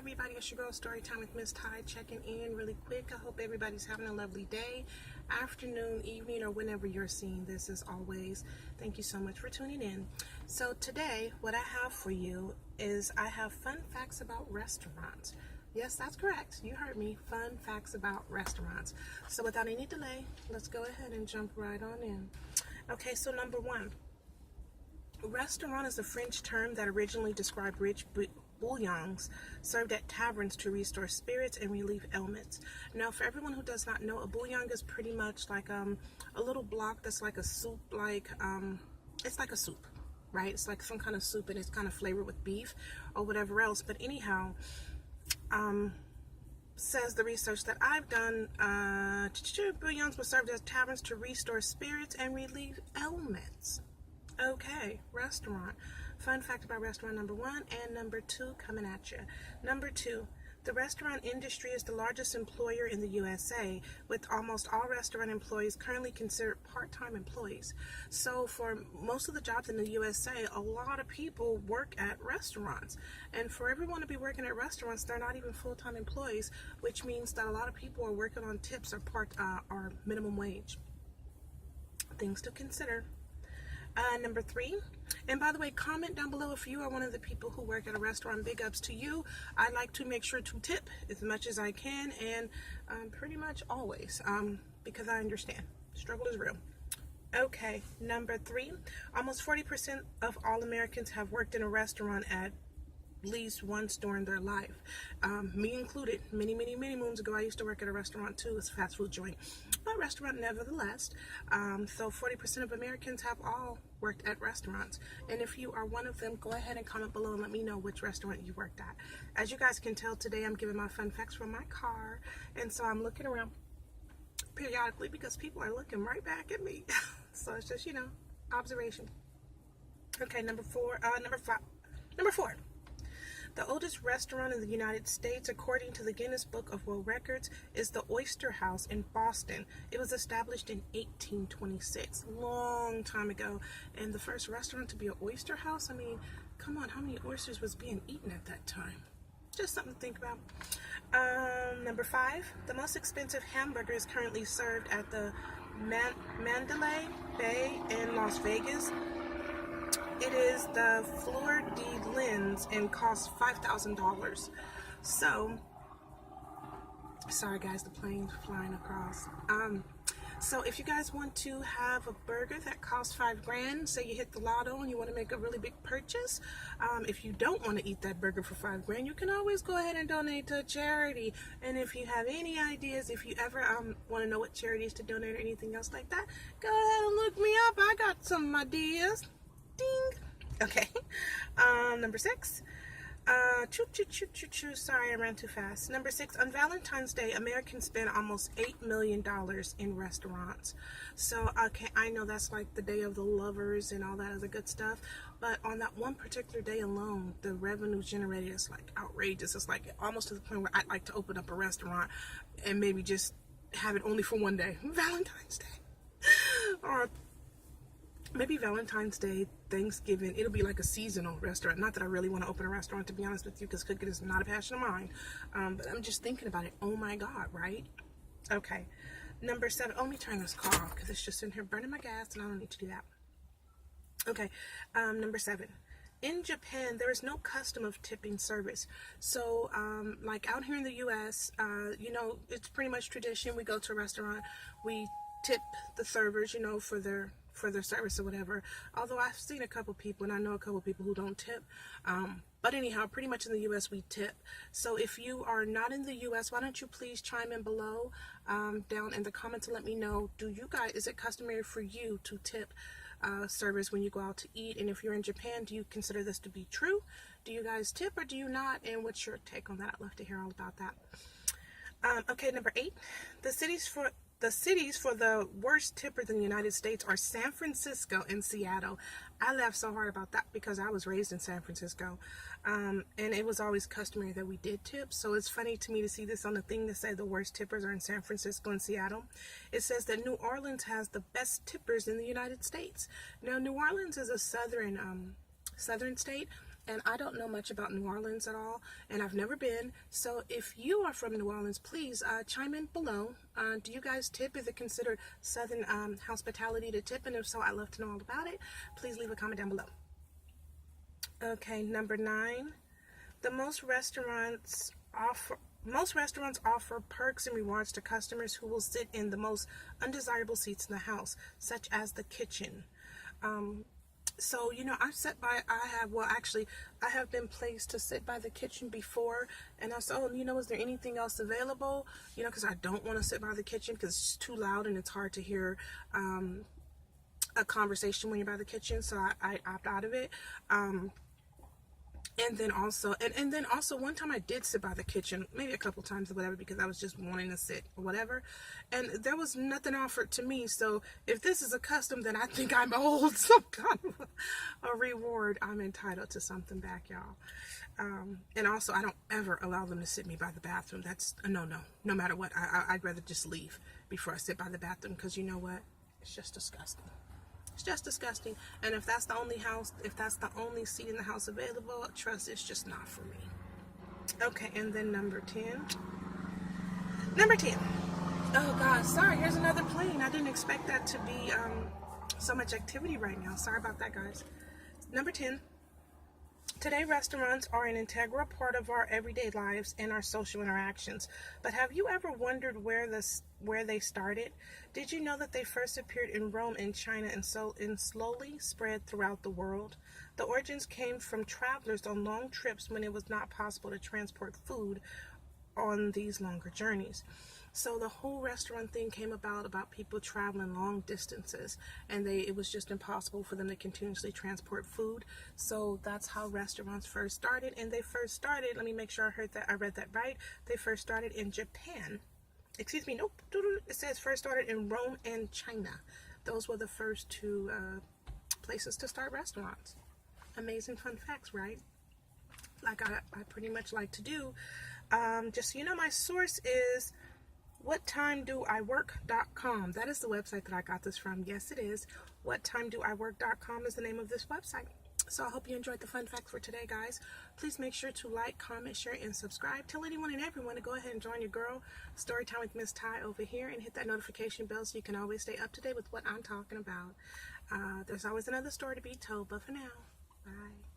everybody, it's your girl Storytime with Miss Ty checking in really quick. I hope everybody's having a lovely day, afternoon, evening, or whenever you're seeing this. As always, thank you so much for tuning in. So today, what I have for you is I have fun facts about restaurants. Yes, that's correct. You heard me. Fun facts about restaurants. So without any delay, let's go ahead and jump right on in. Okay, so number one. Restaurant is a French term that originally described rich bouillons served at taverns to restore spirits and relieve ailments. Now, for everyone who does not know, a bouillon is pretty much like a little block that's like a soup, it's like a soup, right? It's like some kind of soup, and it's kind of flavored with beef or whatever else. But anyhow, says the research that I've done, bouillons were served at taverns to restore spirits and relieve ailments. Okay, restaurant. Fun fact about restaurant number one, and number two coming at you. Number two, the restaurant industry is the largest employer in the USA, with almost all restaurant employees currently considered part-time employees. So for most of the jobs in the USA, a lot of people work at restaurants. And for everyone to be working at restaurants, they're not even full-time employees, which means that a lot of people are working on tips or minimum wage. Things to consider. Number three, and by the way, comment down below if you are one of the people who work at a restaurant. Big ups to you. I like to make sure to tip as much as I can, and pretty much always, because I understand struggle is real. Okay, number three, almost 40% of all Americans have worked in a restaurant at least once during their life, me included. Many moons ago, I used to work at a restaurant too. It's a fast food joint, but restaurant nevertheless. So 40% of Americans have all worked at restaurants, and if you are one of them, go ahead and comment below and let me know which restaurant you worked at. As you guys can tell, today I'm giving my fun facts from my car, and so I'm looking around periodically because people are looking right back at me. So it's just, observation. Okay, number four. The oldest restaurant in the United States, according to the Guinness Book of World Records, is the Oyster House in Boston. It was established in 1826, long time ago. And the first restaurant to be an oyster house, I mean, come on, how many oysters was being eaten at that time? Just something to think about. Number five, the most expensive hamburger is currently served at the Mandalay Bay in Las Vegas. It is the Fleur de Lins and costs $5,000. So, sorry guys, the plane's flying across. So if you guys want to have a burger that costs $5,000, say you hit the lotto and you want to make a really big purchase, if you don't want to eat that burger for $5,000, you can always go ahead and donate to a charity. And if you have any ideas, if you ever want to know what charities to donate or anything else like that, go ahead and look me up. I got some ideas. Ding. Okay. Number six. Sorry, I ran too fast. Number six, on Valentine's Day, Americans spend almost $8 million in restaurants. So, okay, I know that's like the day of the lovers and all that other good stuff, but on that one particular day alone, the revenue generated is like outrageous. It's like almost to the point where I'd like to open up a restaurant and maybe just have it only for one day. Valentine's Day. Or maybe Valentine's Day, Thanksgiving, it'll be like a seasonal restaurant. Not that I really want to open a restaurant, to be honest with you, because cooking is not a passion of mine. But I'm just thinking about it. Oh my God, right? Okay. Number seven. Oh, let me turn this car off because it's just in here burning my gas and I don't need to do that. Okay. Number seven. In Japan, there is no custom of tipping service. So, like out here in the U.S., it's pretty much tradition. We go to a restaurant, we tip the servers, for their service or whatever. Although I've seen a couple people, and I know a couple people who don't tip. But anyhow, pretty much in the U.S. we tip. So if you are not in the U.S., why don't you please chime in below down in the comments and let me know, is it customary for you to tip servers when you go out to eat? And if you're in Japan, do you consider this to be true? Do you guys tip or do you not? And what's your take on that? I'd love to hear all about that. Okay, number eight. The cities for the worst tippers in the United States are San Francisco and Seattle. I laughed so hard about that because I was raised in San Francisco. And it was always customary that we did tip. So it's funny to me to see this on the thing that say the worst tippers are in San Francisco and Seattle. It says that New Orleans has the best tippers in the United States. Now, New Orleans is a southern state. And I don't know much about New Orleans at all, and I've never been. So if you are from New Orleans, please chime in below. Do you guys tip? Is it considered Southern hospitality to tip? And if so, I'd love to know all about it. Please leave a comment down below. Okay, number 9. Most restaurants offer perks and rewards to customers who will sit in the most undesirable seats in the house, such as the kitchen. So, you know, I have been placed to sit by the kitchen before, and I said, oh, you know, is there anything else available? You know, because I don't want to sit by the kitchen because it's too loud and it's hard to hear a conversation when you're by the kitchen, so I opt out of it. And then also one time I did sit by the kitchen, maybe a couple times or whatever, because I was just wanting to sit or whatever, and there was nothing offered to me. So if this is a custom, then I think I'm owed some kind of a reward. I'm entitled to something back, y'all. And also, I don't ever allow them to sit me by the bathroom. That's a no-no. No matter what, I'd rather just leave before I sit by the bathroom, because you know what? It's just disgusting. It's just disgusting. And if that's the only seat in the house available, trust, it's just not for me. Okay, and then number 10. Oh God, sorry, here's another plane. I didn't expect that to be so much activity right now. Sorry about that, guys. Number 10. Today, restaurants are an integral part of our everyday lives and our social interactions. But have you ever wondered where they started? Did you know that they first appeared in Rome and China and slowly spread throughout the world? The origins came from travelers on long trips when it was not possible to transport food on these longer journeys. So the whole restaurant thing came about people traveling long distances, and it was just impossible for them to continuously transport food. So that's how restaurants first started. And they first started, let me make sure I read that right. They first started in Japan. Excuse me, nope. It says first started in Rome and China. Those were the first two places to start restaurants. Amazing fun facts, right? Like I pretty much like to do. Just so you know, my source is whattimedoiwork.com. That is the website that I got this from. Yes, it is. Whattimedoiwork.com is the name of this website. So I hope you enjoyed the fun facts for today, guys. Please make sure to like, comment, share, and subscribe. Tell anyone and everyone to go ahead and join your girl Storytime with Miss Ty over here, and hit that notification bell so you can always stay up to date with what I'm talking about. There's always another story to be told, but for now, bye.